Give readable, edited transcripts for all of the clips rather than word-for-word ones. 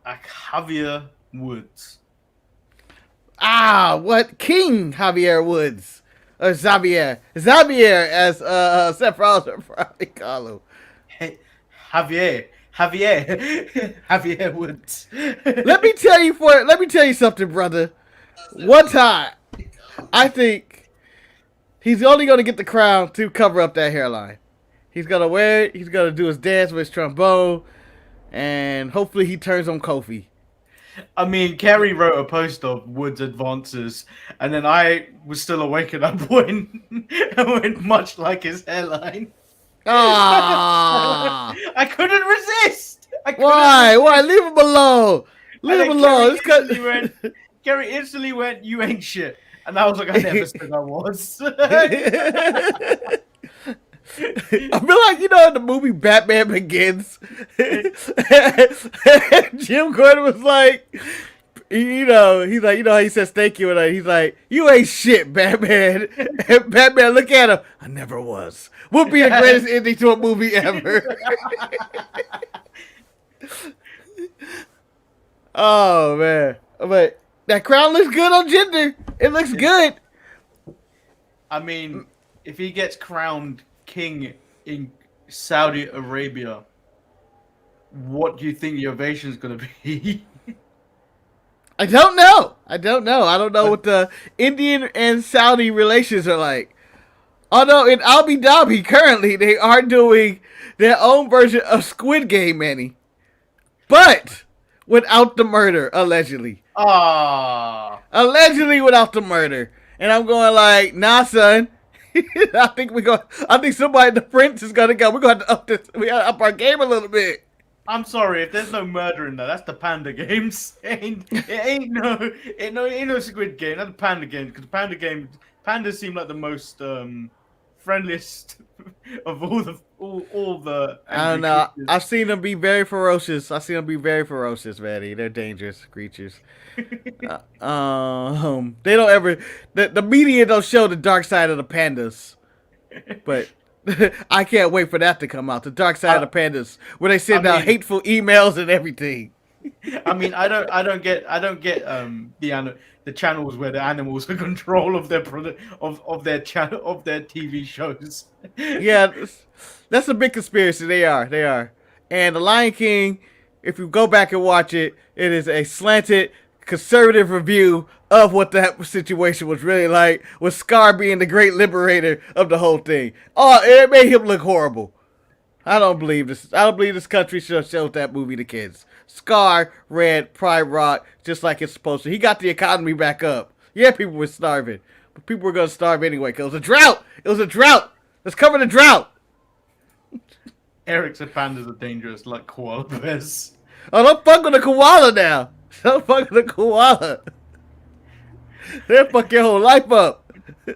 Javier Woods. What King Javier Woods or Xavier as Seth Rollins would probably call him. Hey, Javier Woods. Let me tell you something, brother. One time, I think he's only going to get the crown to cover up that hairline. He's going to wear it. He's going to do his dance with his trombone, and hopefully he turns on Kofi. I mean, Kerry wrote a post of Woods advances, and then I was still awake at that point and went much like his hairline. Ah, I couldn't resist. Why? Leave him alone. Leave him alone. Kerry instantly went, "You ain't shit," and I was like, "I never said I was." I feel like, in the movie Batman Begins, Jim Gordon was like, he's like, how he says thank you, and he's like, "You ain't shit, Batman." And Batman, look at him. "I never was." Would be the greatest ending to a movie ever. Oh, man. But that crown looks good on Jinder. It looks good. I mean, if he gets crowned king in Saudi Arabia, what do you think the ovation is going to be? I don't know. I don't know what the Indian and Saudi relations are like. Although in Abu Dhabi currently they are doing their own version of Squid Game, Manny. But without the murder, allegedly. Allegedly without the murder. And I'm going like, nah, son. I think somebody, the prince is gonna go. We're gonna have to up our game a little bit. I'm sorry, if there's no murder in there, that's the Panda Games. It ain't no Squid Game. That's the Panda Games, because pandas seem like the most friendliest of all the. I don't know. Creatures. I've seen them be very ferocious. Manny. They're dangerous creatures. They don't ever. The media don't show the dark side of the pandas, but I can't wait for that to come out. The dark side of the pandas, where they send out hateful emails and everything. I mean, I don't get the channels where the animals are control of their of their TV shows. Yeah, that's a big conspiracy. They are. And The Lion King, if you go back and watch it, it is a slanted conservative review of what that situation was really like, with Scar being the great liberator of the whole thing. Oh, it made him look horrible. I don't believe this country should show that movie to kids. Scar ran Pride Rock just like it's supposed to. He got the economy back up. Yeah, people were starving, but people were going to starve anyway because it was a drought. Let's cover the drought. Eric said pandas are dangerous like koala bears. Oh, don't fuck with the koala now. Don't fuck with the koala. They'll fuck your whole life up. I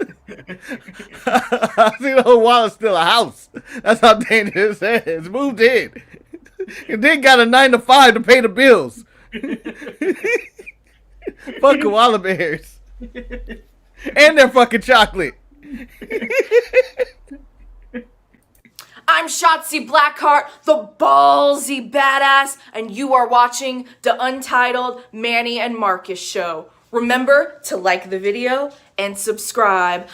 see the whole koala's still a house. That's how dangerous it is. It's moved in. And then got a 9 to 5 to pay the bills. Fuck koala bears. And they're fucking chocolate. I'm Shotzi Blackheart, the ballsy badass, and you are watching the Untitled Manny and Marcus show. Remember to like the video and subscribe.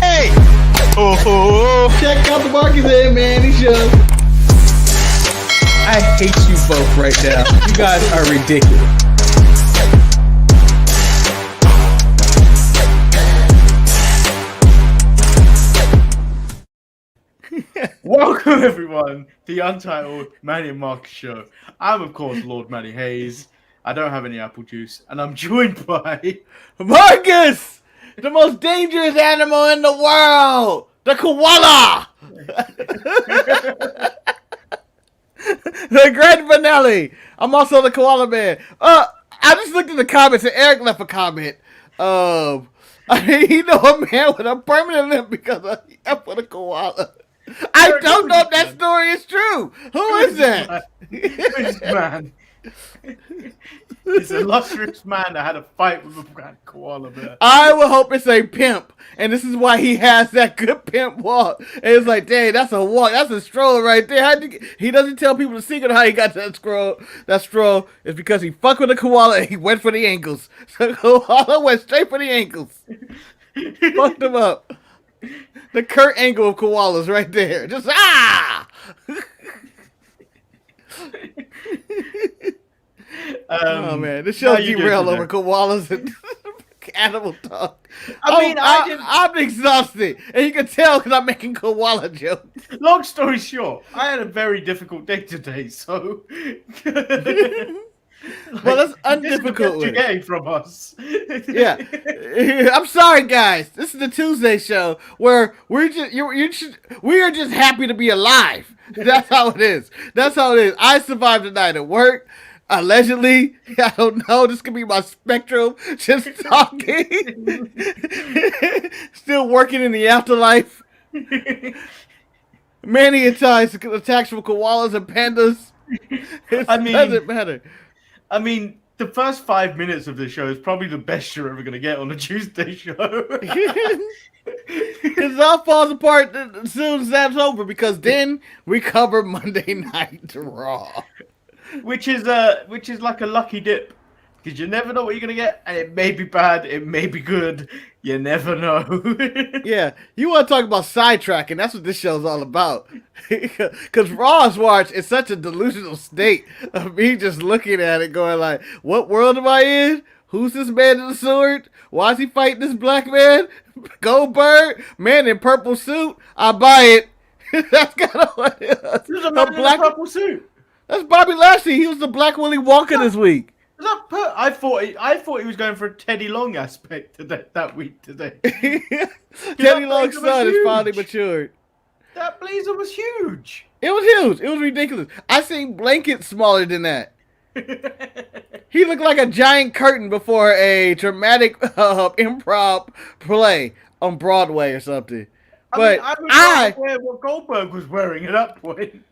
Hey! Oh! Check out the Marcus and Manny show. I hate you both right now. You guys are ridiculous. Welcome everyone to the Untitled Manny and Marcus show. I'm of course Lord Manny Hayes. I don't have any apple juice, and I'm joined by Marcus, the most dangerous animal in the world, the koala. The Grand Finale. I'm also the koala man. I just looked at the comments and Eric left a comment. A man with a permanent limp because of with a koala. I don't know if that story is true. Who is that? Who's man? It's a illustrious man that had a fight with a koala bear. I would hope it's a pimp, and this is why he has that good pimp walk. And it's like, dang, that's a walk, that's a stroll right there. He doesn't tell people the secret of how he got that stroll. That stroll is because he fucked with a koala and he went for the ankles. So koala went straight for the ankles. Fucked him up. The Kurt Angle of koalas right there. Just oh man, this show's derailed over koalas and animal talk. I'm exhausted, and you can tell because I'm making koala jokes. Long story short, I had a very difficult day today, so. Well, that's undifficult. This is getting from us. Yeah, I'm sorry, guys. This is the Tuesday show where we are just happy to be alive. That's how it is. That's how it is. I survived the night at work. Allegedly, I don't know. This could be my spectrum. Just talking. Still working in the afterlife. Many attacks from koalas and pandas. It doesn't matter. I mean, the first 5 minutes of the show is probably the best you're ever going to get on a Tuesday show. Because it all falls apart as soon as that's over, because then we cover Monday Night Raw. Which is like a lucky dip. Because you never know what you're going to get, and it may be bad, it may be good, you never know. Yeah, you want to talk about sidetracking, that's what this show's all about. Because Raw's watch is such a delusional state of me just looking at it going like, what world am I in? Who's this man in the sword? Why is he fighting this black man? Goldberg? Man in purple suit? I buy it. That's kind of what it is. Who's a man in a purple suit? That's Bobby Lashley. He was the Black Willy Wonka this week. I thought he was going for a Teddy Long aspect that week today. Teddy Long's son is finally matured. That blazer was huge. It was huge. It was ridiculous. I seen blankets smaller than that. He looked like a giant curtain before a dramatic improv play on Broadway or something. But I wear what Goldberg was wearing at that point.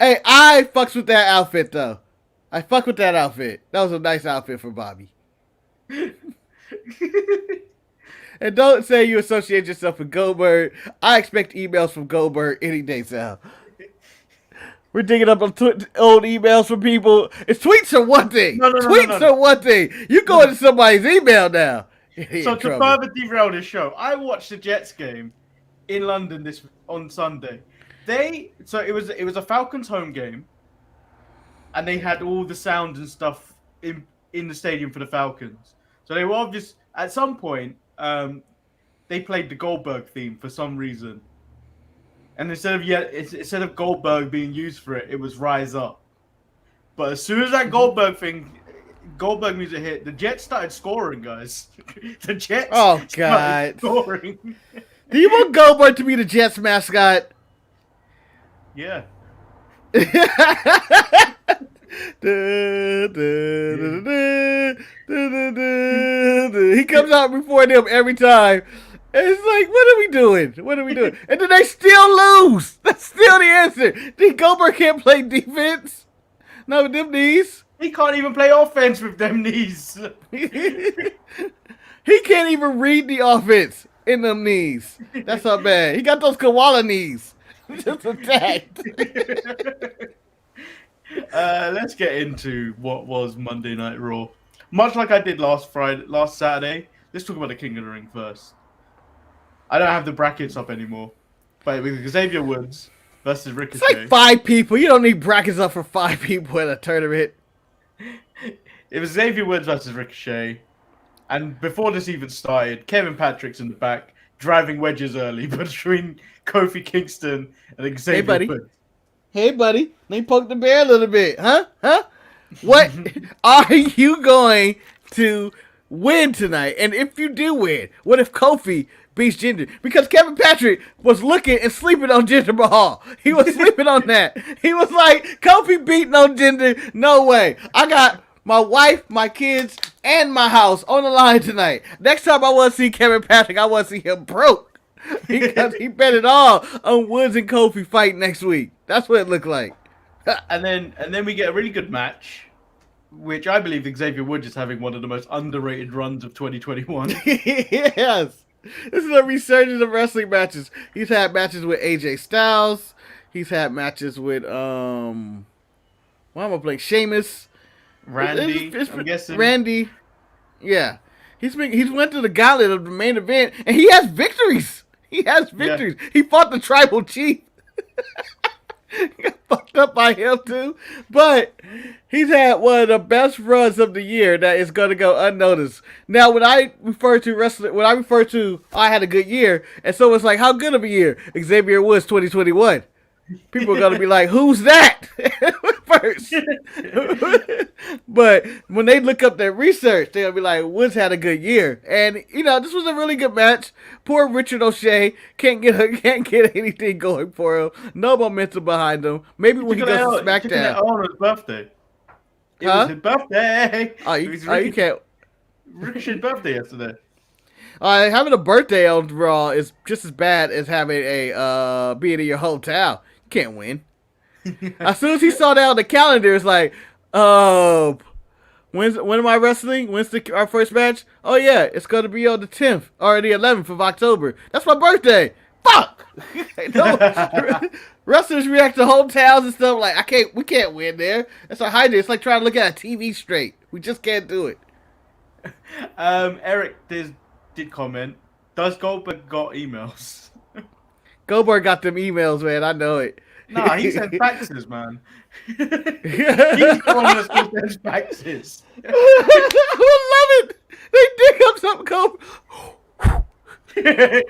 Hey, I fucks with that outfit though. I fuck with that outfit. That was a nice outfit for Bobby. And don't say you associate yourself with Goldberg. I expect emails from Goldberg any day, Sal. We're digging up old emails from people. It's tweets are one thing. Tweets are one thing. You go into somebody's email now. So to further derail this show, I watched the Jets game in London on Sunday. It was a Falcons home game. And they had all the sound and stuff in the stadium for the Falcons. So they were obvious. At some point, they played the Goldberg theme for some reason. And instead of Goldberg being used for it, it was Rise Up. But as soon as that Goldberg music hit, the Jets started scoring, guys. The Jets started scoring. Do you want Goldberg to be the Jets mascot? Yeah. He comes out before them every time. And it's like, what are we doing? What are we doing? And then they still lose. That's still the answer. Goldberg can't play defense. Not with them knees. He can't even play offense with them knees. He can't even read the offense in them knees. That's how bad. He got those koala knees. Just attacked. Let's get into what was Monday Night Raw. Much like I did last Saturday, let's talk about the King of the Ring first. I don't have the brackets up anymore, but with Xavier Woods versus Ricochet. It's like 5 people. You don't need brackets up for 5 people in a tournament. It was Xavier Woods versus Ricochet, and before this even started, Kevin Patrick's in the back driving wedges early between Kofi Kingston and Xavier Woods. Hey, buddy. Let me poke the bear a little bit. Huh? What are you going to win tonight? And if you do win, what if Kofi beats Jinder? Because Kevin Patrick was looking and sleeping on Jinder Mahal. He was sleeping on that. He was like, Kofi beating on Jinder? No way. I got my wife, my kids, and my house on the line tonight. Next time I want to see Kevin Patrick, I want to see him broke. Because he bet it all on Woods and Kofi fight next week. That's what it looked like. and then we get a really good match which I believe Xavier Woods is having one of the most underrated runs of 2021. Yes. This is a resurgence of wrestling matches. He's had matches with AJ Styles. He's had matches with why am I playing Sheamus? Randy, I'm guessing. Randy. Yeah. He's went through the gauntlet of the main event and he has victories. He has victories. Yeah. He fought the tribal chief. He got fucked up by him too. But he's had one of the best runs of the year that is going to go unnoticed. Now, when I refer to I had a good year, and so it's like, how good of a year? Xavier Woods 2021. People are going to be like, who's that? First. But when they look up their research, they're going to be like, Woods had a good year. And, this was a really good match. Poor Richard O'Shea can't get anything going for him. No momentum behind him. Maybe when he goes to Smackdown. On his birthday. It was his birthday. You can't. Richard's birthday yesterday. Having a birthday on Raw is just as bad as having a being in your hometown. You can't win. As soon as he saw that on the calendar, it's like, when am I wrestling? When's our first match? Oh yeah, it's gonna be on the 10th or the 11th of October. That's my birthday. Fuck. Wrestlers react to hometowns and stuff like we can't win there. It's a hygiene. It's like trying to look at a TV straight. We just can't do it. Eric did comment. Does Goldberg got emails? Goldberg got them emails, man. I know it. Nah, he sends faxes, man. He's the one that's supposed to send faxes. I love it. They dig up something.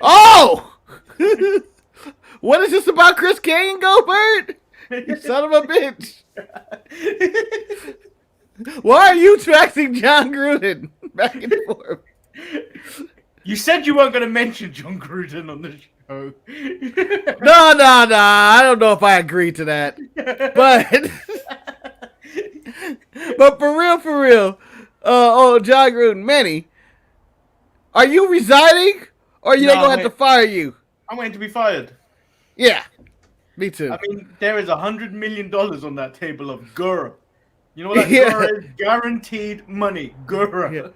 Oh! What is this about Chris Kane, Goldberg? You son of a bitch. Why are you faxing Jon Gruden back and forth? You said you weren't going to mention Jon Gruden on the show. No. I don't know if I agree to that. But for real. Jon Gruden, Manny, are you resigning or are they going to have to fire you? I'm waiting to be fired. Yeah, me too. I mean, there is $100 million on that table of Gura. You know what that Gura is? Guaranteed money. Gura. Yeah.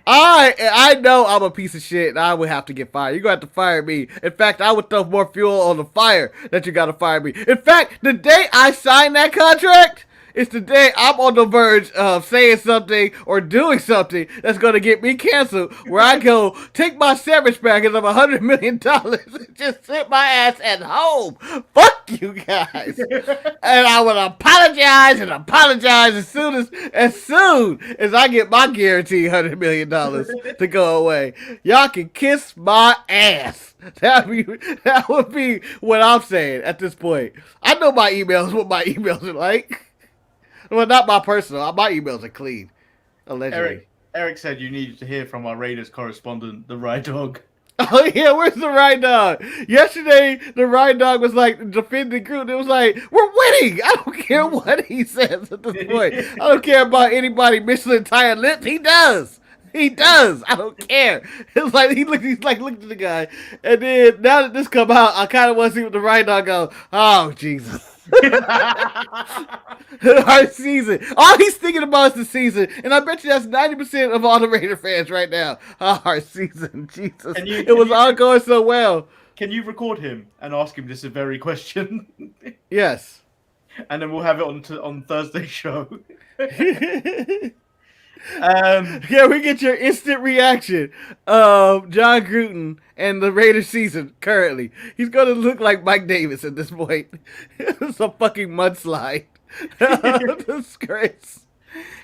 I know I'm a piece of shit and I would have to get fired. You're going to have to fire me. In fact, I would throw more fuel on the fire that you got to fire me. In fact, the day I signed that contract is the day I'm on the verge of saying something or doing something that's going to get me canceled, where I go take my severance package of $100 million and just sit my ass at home. Fuck you guys. And I will apologize as soon as I get my guaranteed $100 million to go away. Y'all can kiss my ass. That would be what I'm saying at this point. I know what my emails are like. Well, not my personal. My emails are clean. Allegedly. Eric said you needed to hear from our Raiders correspondent, the Ride Dog. Oh, yeah, where's the Ride Dog? Yesterday, the Ride Dog was like defending the group. It was like, we're winning. I don't care what he says at this point. I don't care about anybody Michelin tire lips. He does. I don't care. It's like he's like looking at the guy. And then now that this come out, I kind of want to see what the Ride Dog go, oh, Jesus. Our season. All he's thinking about is the season, and I bet you that's 90% of all the Raider fans right now. Our season, Jesus! It was all going so well. Can you record him and ask him this very question? Yes. And then we'll have it on Thursday's show. Yeah, we get your instant reaction of Jon Gruden and the Raiders season currently. He's gonna look like Mike Davis at this point. It's a fucking mudslide. Disgrace.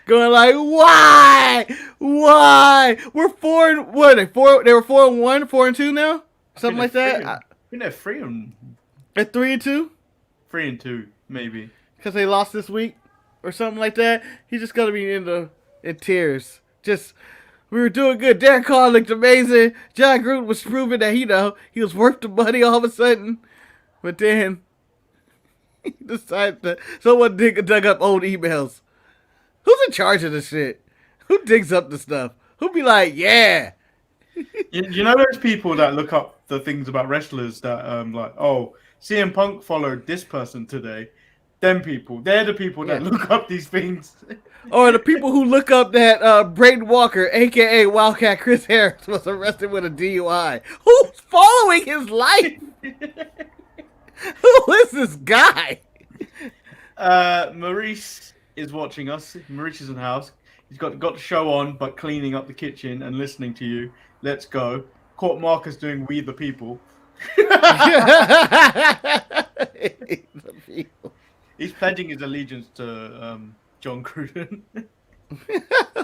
Going like, why? We're 4 and what? They were 4-1, 4-2 now, something like that. I think they're 3 at 3-2. 3-2, maybe. Because they lost this week or something like that. He's just gonna be in tears. We were doing good. Derek Carr looked amazing. Jon Gruden was proving that he was worth the money all of a sudden. But then he decided that someone dug up old emails. Who's in charge of this shit? Who digs up the stuff? Who be like, yeah? You know those people that look up the things about wrestlers that like, oh, CM Punk followed this person today. Them people. They're the people that Yeah. look up these things. Or the people who look up that Braden Walker, a.k.a. Wildcat Chris Harris, was arrested with a DUI. Who's following his life? Who is this guy? Maurice is watching us. Maurice is in the house. He's got the show on, but cleaning up the kitchen and listening to you. Let's go. Caught Marcus doing We the People. He's pledging his allegiance to Jon Gruden.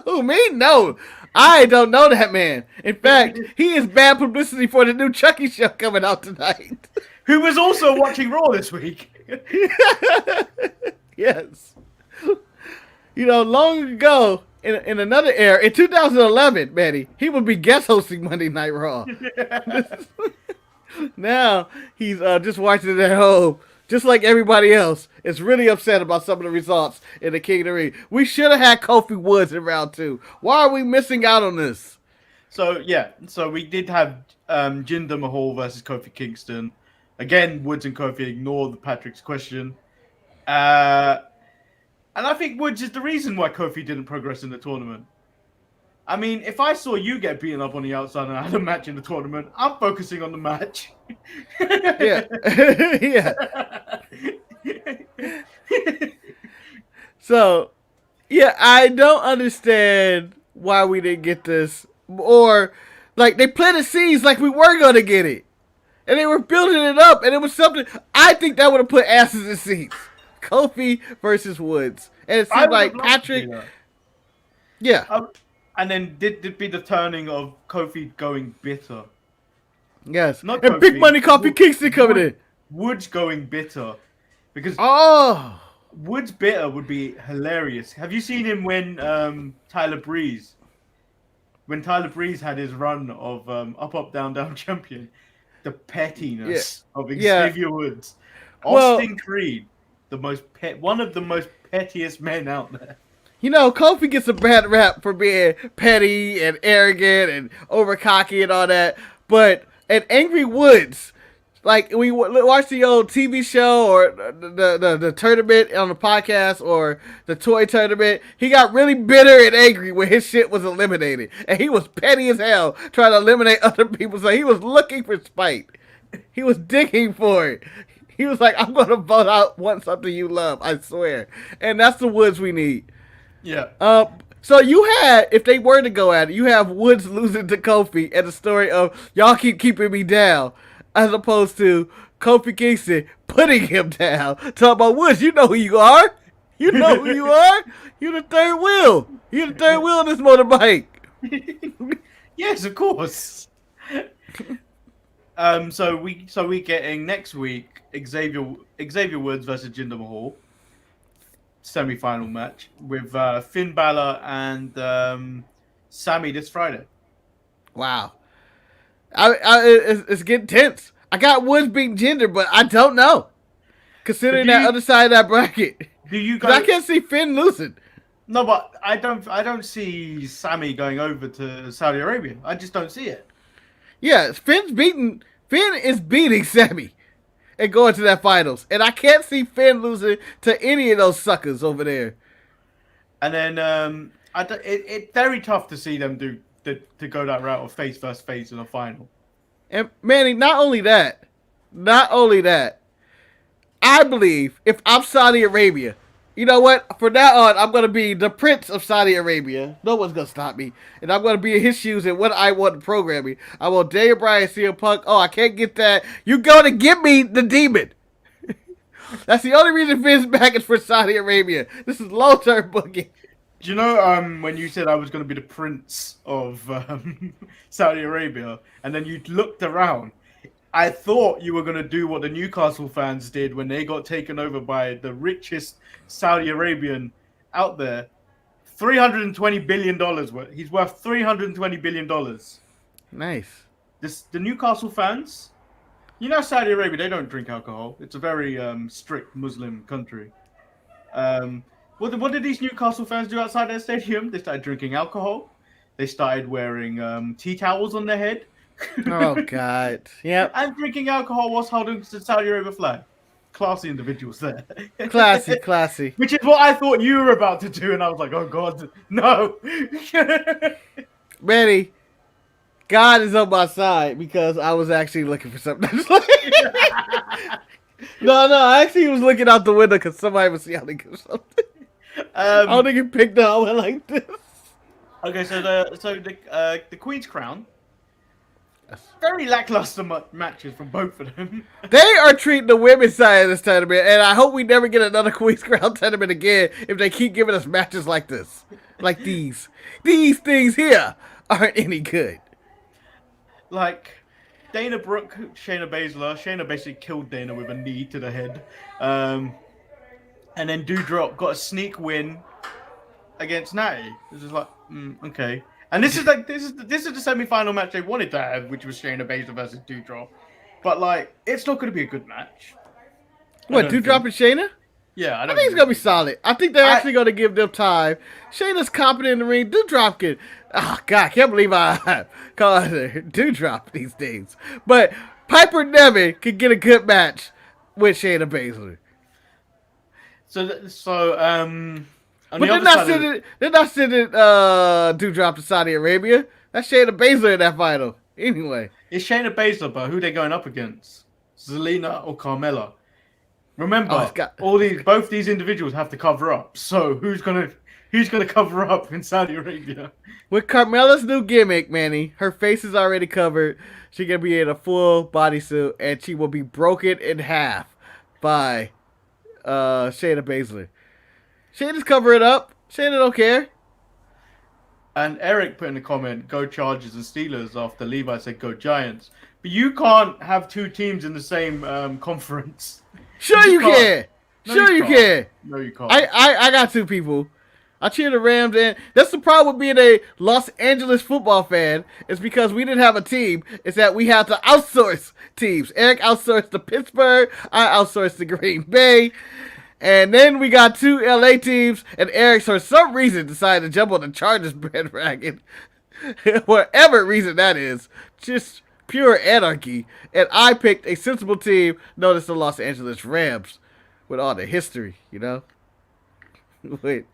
Who, me? No. I don't know that man. In fact, he is bad publicity for the new Chucky show coming out tonight. Who was also watching Raw this week. Yes. You know, long ago, in another era, in 2011, Manny, he would be guest hosting Monday Night Raw. Now, he's just watching it at home, just like everybody else. Is really upset about some of the results in the King of the Ring. We should have had Kofi Woods in round 2. Why are we missing out on this? So we did have Jinder Mahal versus Kofi Kingston. Again, Woods and Kofi ignored Patrick's question. And I think Woods is the reason why Kofi didn't progress in the tournament. I mean, if I saw you get beaten up on the outside and I had a match in the tournament, I'm focusing on the match. Yeah. Yeah. So, yeah, I don't understand why we didn't get this. Or, like, they planted seeds like we were going to get it. And they were building it up, and it was something. I think that would have put asses in seats. Kofi versus Woods. And it seemed like Patrick. Yeah. And then did be the turning of Kofi going bitter. Yes. Not and Kofi, Big Money Kofi Kingston coming in. Woods going bitter. Because Woods bitter would be hilarious. Have you seen him when Tyler Breeze had his run of up, down, down champion? The pettiness of Xavier Woods. Austin Creed, one of the most pettiest men out there. You know, Kofi gets a bad rap for being petty and arrogant and over cocky and all that. But at Angry Woods, like we watch the old TV show or the tournament on the podcast or the toy tournament, he got really bitter and angry when his shit was eliminated. And he was petty as hell trying to eliminate other people. So he was looking for spite. He was digging for it. He was like, I'm going to vote out want something you love, I swear. And that's the Woods we need. Yeah. So you had, if they were to go at it, you have Woods losing to Kofi and the story of y'all keep keeping me down, as opposed to Kofi Kingston putting him down. Talking about Woods, you know who you are. You know who you are. You're the third wheel. You're the third wheel on this motorbike. Yes, of course. So we getting next week Xavier Woods versus Jinder Mahal. Semi-final match with Finn Balor and Sammy this Friday. Wow, it's getting tense. I got Woods beating Jinder, but I don't know. Considering that other side of that bracket, I can't see Finn losing. No, but I don't see Sammy going over to Saudi Arabia. I just don't see it. Yeah, Finn is beating Sammy and going to that finals. And I can't see Finn losing to any of those suckers over there. And then it's very tough to see them to go that route of face versus face in a final. And Manny, not only that, I believe if I'm Saudi Arabia, you know what? From now on, I'm going to be the Prince of Saudi Arabia. No one's going to stop me. And I'm going to be in his shoes and what I want programming. I want Daniel Bryan, CM Punk. Oh, I can't get that. You're going to give me the demon. That's the only reason Finn's back is for Saudi Arabia. This is long-term booking. Do you know when you said I was going to be the Prince of Saudi Arabia, and then you looked around, I thought you were going to do what the Newcastle fans did when they got taken over by the richest Saudi Arabian out there. $320 billion. He's worth $320 billion. Nice. The Newcastle fans, you know, Saudi Arabia, they don't drink alcohol. It's a very strict Muslim country. What did these Newcastle fans do outside their stadium? They started drinking alcohol. They started wearing tea towels on their head. Oh, God. Yep. And drinking alcohol whilst holding the Saudi Arabia flag. classy individuals there. Classy, classy. Which is what I thought you were about to do, and I was like, oh god, no. Manny, God is on my side because I was actually looking for something. No, I actually was looking out the window because somebody was yelling or something. I don't think it picked up like this. Okay, so the Queen's Crown, very lackluster matches from both of them. They are treating the women's side of this tournament, and I hope we never get another Queen's Crown tournament again if they keep giving us matches like this. Like these. These things here aren't any good. Like, Dana Brooke, Shayna Baszler. Shayna basically killed Dana with a knee to the head. And then Doudrop got a sneak win against Natty. This is like, okay. And this is the semi-final match they wanted to have, which was Shayna Baszler versus Doudrop. But like, it's not going to be a good match. What, Doudrop and Shayna? Yeah, I think it's gonna be solid. I think they're actually gonna give them time. Shayna's competent in the ring. Doudrop can. Oh God, I can't believe I call her Doudrop these days. But Piper Nevin could get a good match with Shayna Baszler. But they're not sending Doudrop to Saudi Arabia. That's Shayna Baszler in that final. Anyway, it's Shayna Baszler, but who they going up against? Zelina or Carmella? Remember, both these individuals have to cover up. So who's gonna cover up in Saudi Arabia? With Carmella's new gimmick, Manny, her face is already covered. She can be in a full bodysuit, and she will be broken in half by Shayna Baszler. Shayna's cover it up. Shayna don't care. And Eric put in a comment, "Go Chargers and Steelers," after Levi said, "Go Giants." But you can't have two teams in the same conference. Sure you can. Sure you can. No, you can't. I got two people. I cheer the Rams, and that's the problem with being a Los Angeles football fan. It's because we didn't have a team. It's that we had to outsource teams. Eric outsourced to Pittsburgh. I outsourced to Green Bay. And then we got two LA teams, and Eric, for some reason, decided to jump on the Chargers bandwagon. Whatever reason that is. Just pure anarchy. And I picked a sensible team known as the Los Angeles Rams. With all the history, you know? With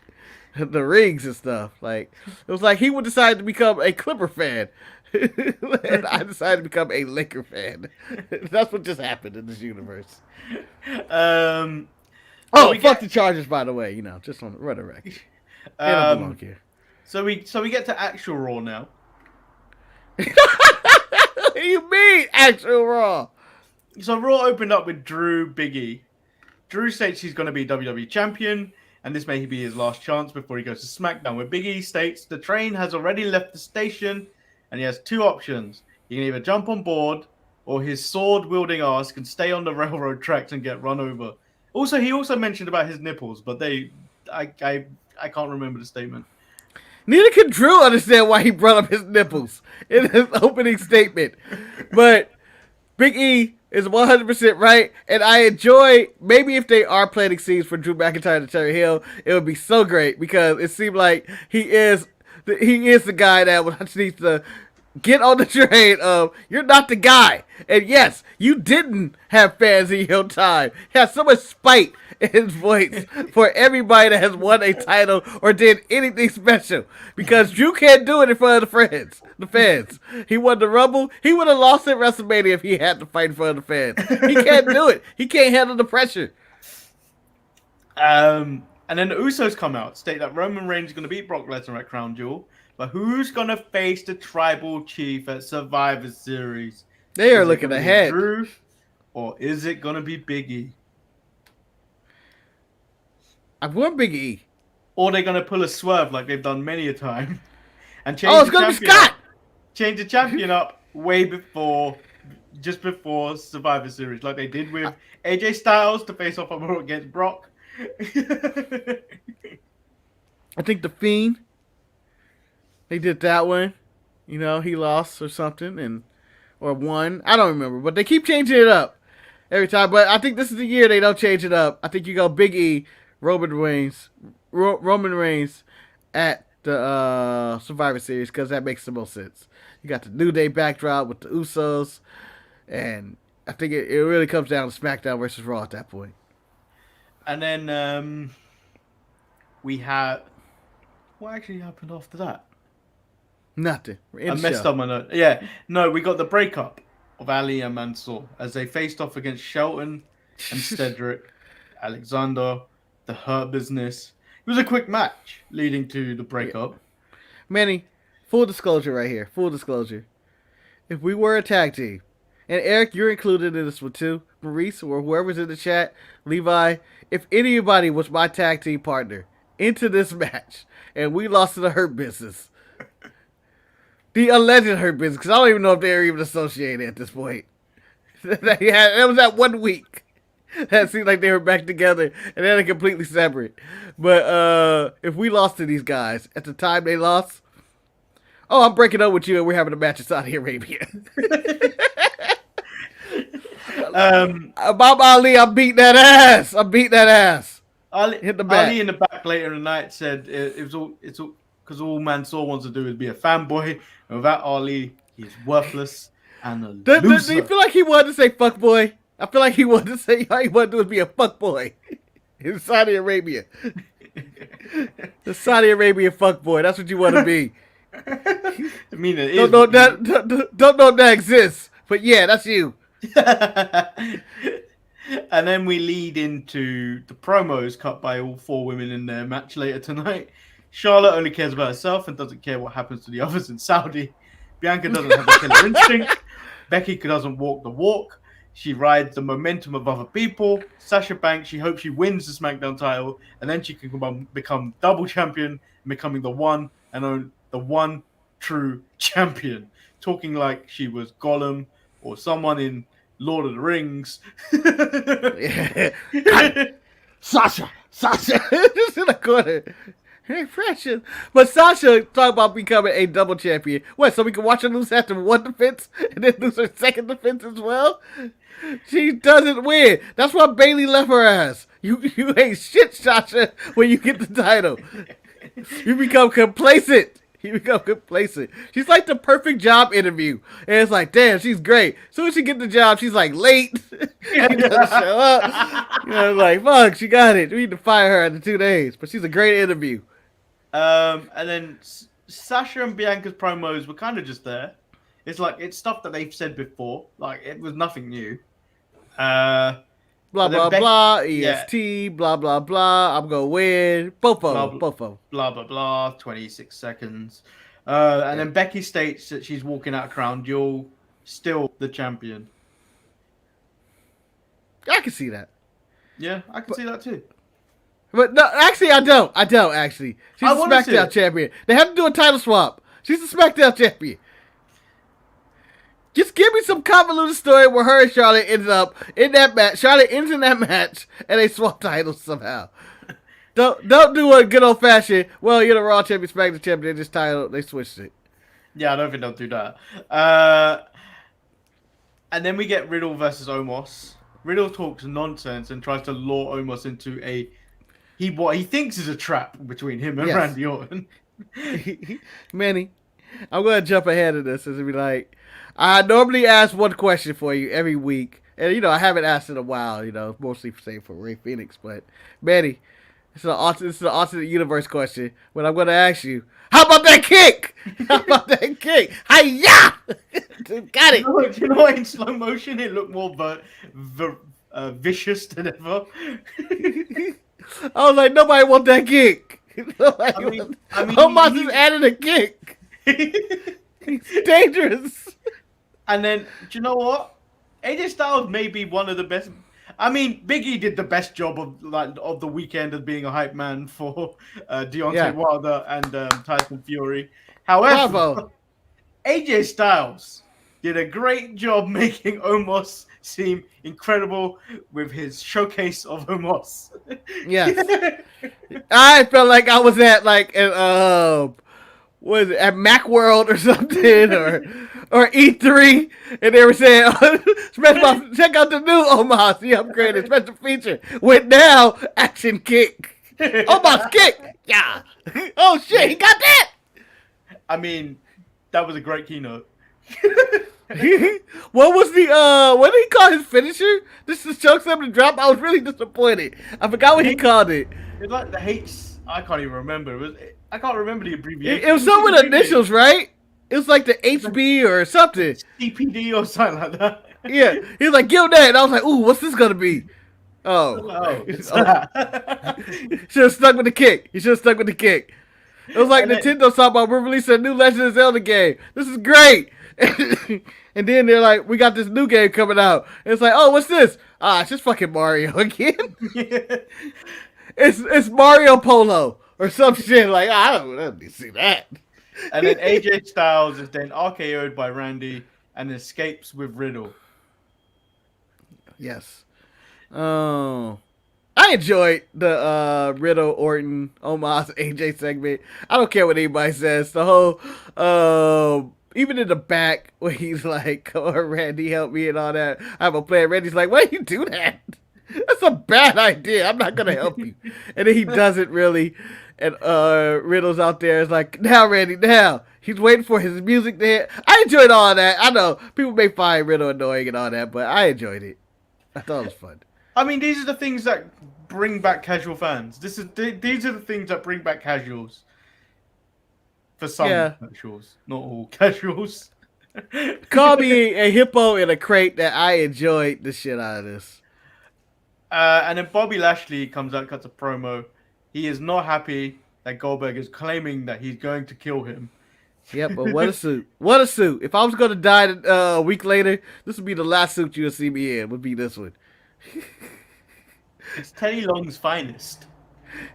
the rings and stuff. Like, it was like he would decide to become a Clipper fan. And I decided to become a Laker fan. That's what just happened in this universe. Fuck the Chargers, by the way. You know, just on the run a record. They don't belong here. So we get to actual Raw now. What do you mean, actual Raw? So Raw opened up with Drew, Big E. Drew states he's going to be WWE champion, and this may be his last chance before he goes to SmackDown. Where Big E states the train has already left the station, and he has two options. He can either jump on board, or his sword-wielding ass can stay on the railroad tracks and get run over. Also, he also mentioned about his nipples, but I can't remember the statement. Neither can Drew understand why he brought up his nipples in his opening statement. But Big E is 100% right, and I enjoy, maybe if they are planting seeds for Drew McIntyre to Terry Hill, it would be so great, because it seemed like he is the guy that needs to get on the train of, you're not the guy. And yes, you didn't have fans in your time. He has so much spite in his voice for everybody that has won a title or did anything special. Because Drew can't do it in front of the fans. He won the Rumble. He would have lost at WrestleMania if he had to fight in front of the fans. He can't do it. He can't handle the pressure. And then the Usos come out, state that Roman Reigns is going to beat Brock Lesnar at Crown Jewel. But who's going to face the Tribal Chief at Survivor Series? They are looking ahead. Drew, or is it going to be Big E? I want Big E. Or they're going to pull a swerve like they've done many a time. And change it's going to be Scott! Change the champion up just before Survivor Series. Like they did with AJ Styles to face off against Brock. I think The Fiend. They did that one. You know, he lost or something, or won. I don't remember, but they keep changing it up every time. But I think this is the year they don't change it up. I think you go Big E, Roman Reigns at the Survivor Series, because that makes the most sense. You got the New Day backdrop with the Usos, and I think it really comes down to SmackDown versus Raw at that point. And then we had what actually happened after that? Nothing. I messed up my note. Yeah, no, we got the breakup of Ali and Mansoor as they faced off against Shelton and Cedric, Alexander, the Hurt Business. It was a quick match leading to the breakup. Manny, full disclosure right here. Full disclosure. If we were a tag team, and Eric, you're included in this one too, Maurice, or whoever's in the chat, Levi, if anybody was my tag team partner into this match, and we lost to the Hurt Business, the alleged Hurt Business, because I don't even know if they're even associated at this point. That was that 1 week. That seemed like they were back together, and then they're completely separate. But if we lost to these guys at the time they lost, oh, I'm breaking up with you, and we're having a match in Saudi Arabia. Bob Ali, I'm beating that ass. Hit the back. Ali in the back later in the night said it's all because all Mansoor wants to do is be a fanboy, and without Ali, he's worthless and a loser. Do you feel like he wanted to say fuck boy? I feel like he wanted to say all he wanted to do was be a fuck boy in Saudi Arabia. The Saudi Arabia fuck boy. That's what you want to be. I mean, don't know that exists, but yeah, that's you. And then we lead into the promos cut by all 4 women in their match later tonight. Charlotte only cares about herself and doesn't care what happens to the others in Saudi. Bianca doesn't have a killer instinct. Becky doesn't walk the walk. She rides the momentum of other people. Sasha Banks, she hopes she wins the SmackDown title, and then she can become double champion, becoming the one true champion. Talking like she was Gollum or someone in Lord of the Rings. Sasha, just in the corner. Hey, precious. But Sasha talk about becoming a double champion. What, so we can watch her lose after 1 defense and then lose her second defense as well? She doesn't win. That's why Bailey left her ass. You ain't shit, Sasha, when you get the title. You become complacent. She's like the perfect job interview. And it's like, damn, she's great. As soon as she get the job, she's like late. She doesn't show up. Like, fuck, she got it. We need to fire her after 2 days. But she's a great interview. And then Sasha and Bianca's promos were kind of just there. It's stuff that they've said before. Like, it was nothing new. Blah, blah, blah, EST, blah, blah, blah, I'm going to win. Both of them. Blah, blah, blah, 26 seconds. And then Becky states that she's walking out of Crown Jewel, still the champion. I can see that. Yeah, I can see that too. But no, actually, I don't, actually. She's a SmackDown champion. They have to do a title swap. She's a SmackDown champion. Just give me some convoluted story where her and Charlotte ends up in that match. Charlotte ends in that match, and they swap titles somehow. Don't do a good old fashioned. Well, you're the Raw champion, SmackDown champion. They just title. They switched it. Yeah, I don't think they'll do that. And then we get Riddle versus Omos. Riddle talks nonsense and tries to lure Omos into what he thinks is a trap between him and Randy Orton. Manny, I'm gonna jump ahead of this and be like, I normally ask one question for you every week. And, I haven't asked in a while, mostly for Ray Phoenix. But, Manny, it's an alternate universe question. But I'm going to ask you, how about that kick? Hi-ya! Got it. You know what? In slow motion, it looked more vicious than ever. I was like, nobody want that kick. Omos is adding a kick. He's dangerous. And then, do you know what? AJ Styles may be one of the best. I mean, Big E did the best job of the weekend of being a hype man for Deontay Wilder and Tyson Fury. However, AJ Styles did a great job making Omos seem incredible with his showcase of Omos. Yes. I felt like I was at was it at Macworld or something or E3, and they were saying, check out the new Omos, the upgraded special feature with now action kick. Omos kick, yeah. Oh shit, he got that. I mean, that was a great keynote. What was the what did he call his finisher? This is choke slam to drop. I was really disappointed. I forgot what he called it. It's like the H. I can't even remember. I can't remember the abbreviation. It was some with initials, right? It was like the HB or something. CPD or something like that. Yeah, he was like, "Give him that," and I was like, "Ooh, what's this gonna be?" Oh, Oh, it's that. should have stuck with the kick. He should have stuck with the kick. It was like And then- Nintendo talking about we're releasing a new Legend of Zelda game. This is great. And then they're like, we got this new game coming out. And it's like, oh, what's this? Ah, it's just fucking Mario again. It's Mario Polo or some shit. Like, I don't need to see that. And then AJ Styles is then RKO'd by Randy and escapes with Riddle. Yes. Oh. I enjoyed the Riddle Orton Omos AJ segment. I don't care what anybody says. The whole even in the back where he's like, "Come on, Randy, help me," and all that. I have a plan. Randy's like, "Why do you do that? That's a bad idea. I'm not gonna help you." And then he doesn't really. And Riddle's out there is like, "Now, Randy, now." He's waiting for his music to hit. I enjoyed all that. I know people may find Riddle annoying and all that, but I enjoyed it. I thought it was fun. I mean, these are the things that bring back casual fans. These are the things that bring back casuals. For some casuals, not all casuals. Call me a hippo in a crate that I enjoyed the shit out of this. And then Bobby Lashley comes out, cuts a promo. He is not happy that Goldberg is claiming that he's going to kill him. Yep, but what a suit. What a suit. If I was going to die a week later, this would be the last suit you'll see me in, would be this one. It's Teddy Long's finest.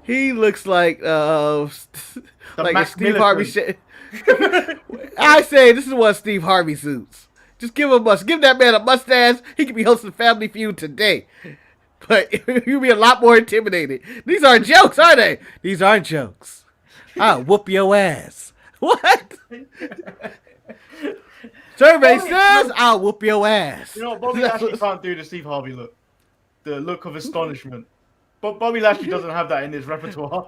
He looks like like a Steve Miller Harvey suit. shit. I say this is one of Steve Harvey suits. Just give that man a mustache. He could be hosting Family Feud today. But you'll be a lot more intimidated. These aren't jokes, are they? These aren't jokes. I'll whoop your ass. What? Survey says I'll whoop your ass. You know, Bobby Lashley can't do the Steve Harvey look. The look of astonishment. But Bobby Lashley doesn't have that in his repertoire.